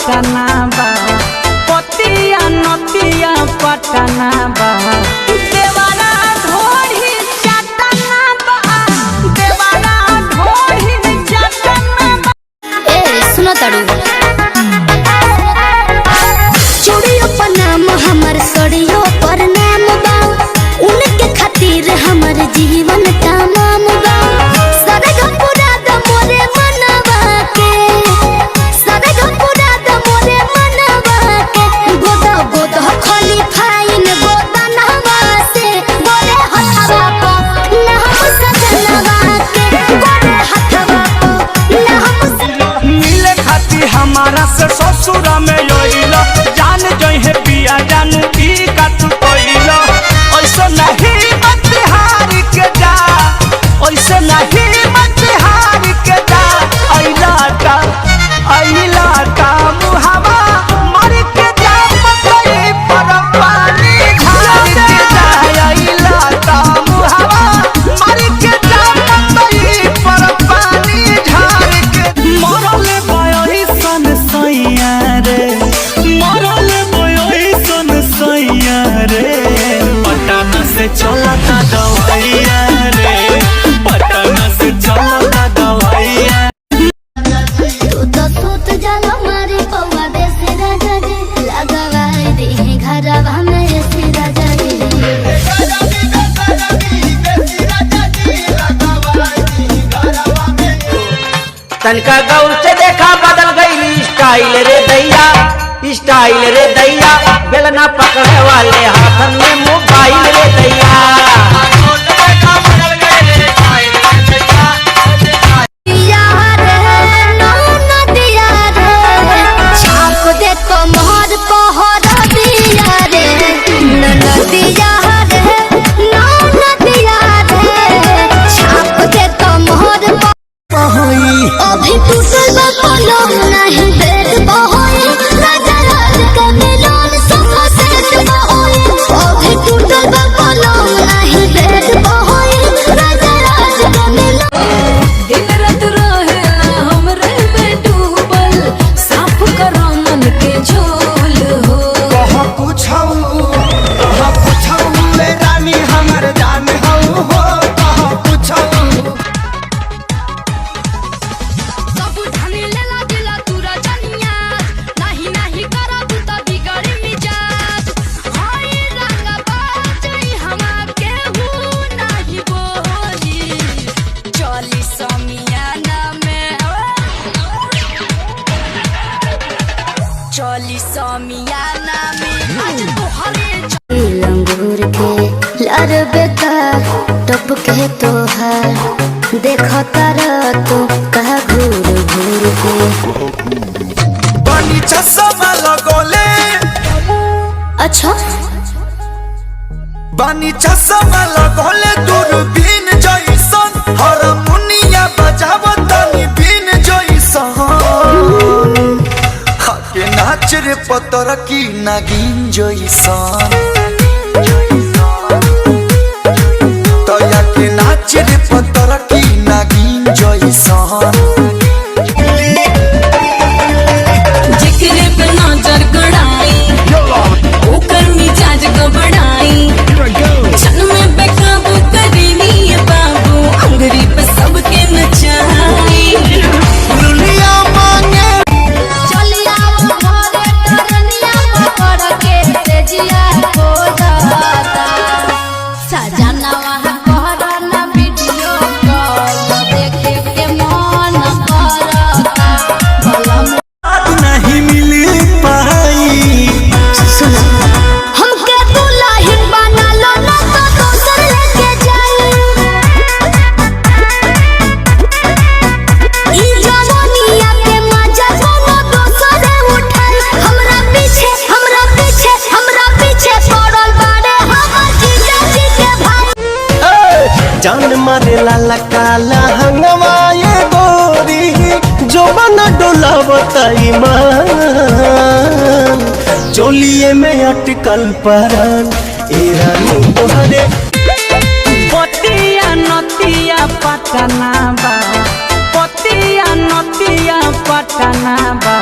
पटना बा, पतिया नतिया पटना बा, देवारा ढोरी चटना बा, देवारा ढोरी चटना बा। ए सुनो तड़ू चूड़ियों पर नाम हमर सड़ियों पर नाम बा, उनके खातिर हमर जीवन तमाम बा। सरग पूरा द मोरे मनवा के, सरग पूरा द मोरे मनवा के, गोदा गोदा खाली फाइन गोदा नहवा से, गोरे हथवा को नहम सजनवा के, गोरे हथवा को नहम। मिले खाती हमारा से ससुरा में योइला, जान जइहे पिया जानू की काटू कोइला। ऐसा नहीं मत हार के जा, ऐसा नहीं मत हार के जा। अइला का मुहावा मर के जा, पतई पर पानी झाड़ के जा। अइला का मुहावा मर के जा, पतई पर पानी झाड़ के। मरल बयोही सन सैया रे, मरल बयोही सन सैया रे, पटना से चलता दवाइया रे, पटना से चलता दवाइया। तू तो सूत जाना मारी पौवा देसी राजा जी, लगवाई दे घरवा में ऐसी राजा जी। तनका गौर से देखा बदल गई स्टाइल रे दैया, स्टाइल रे दैया। बेलना पकड़े वाले हाथन में मोबाइल रे दैया। अभी टूटल बा पलंग नहीं बेड बहोई, राजा राज के मिलन सोफा सेट बहोई। अभी टूटल बा पलंग नहीं बेड बहोई, राजा राज के मिलन। दिन रात रहेला हमरे में डूबल, साफ करो मन के झोल हो। कहाँ पूछाऊ ले रानी हमर जान हऊ हो, कहाँ पूछाऊ। चली समियाना में आज तोहरे लंगूर के लर बेटा टप के तोहार देखो तारा तो कहा घूर घूर के। बनी चश्मा लगोले, अच्छा बनी चश्मा लगोले दूरबीन जइसन, हारमोनिया बजावतनी बीन जइसन। के नाच रे पतर की नागिन जइसन, तया के नाच रे पतर की नागिन जइसन। जिक्र पे नजर गड़ाई, ओकर मिजाज गबड़ाई, छन में बेकाबू करेली ये बाबू, अंगरी पे सबके नचाई। दुनिया मांगे चलिया घरे तरनिया पकड़ के तेजिया हो जाता, सजना वहाँ कहरा ना वीडियो कॉल देखे के मन करता भला नहीं मिल पाई। सुनो हमके दुल्हन बना लो ना तो दोसर लेके जाई। ई जवानिया के मजा कोनो दोसर उठाई, हमरा पीछे हमरा पीछे हमरा पीछे पड़ल बाड़े हमर जीजा जी के भाई। जान मारे लाला काला हंगवा ये गोरी, जो बना डोला बताई मान। चोलिए में अटकल परान ए रानी तोहरे। पतिया नतिया पटना बा, पतिया नतिया पटना बा।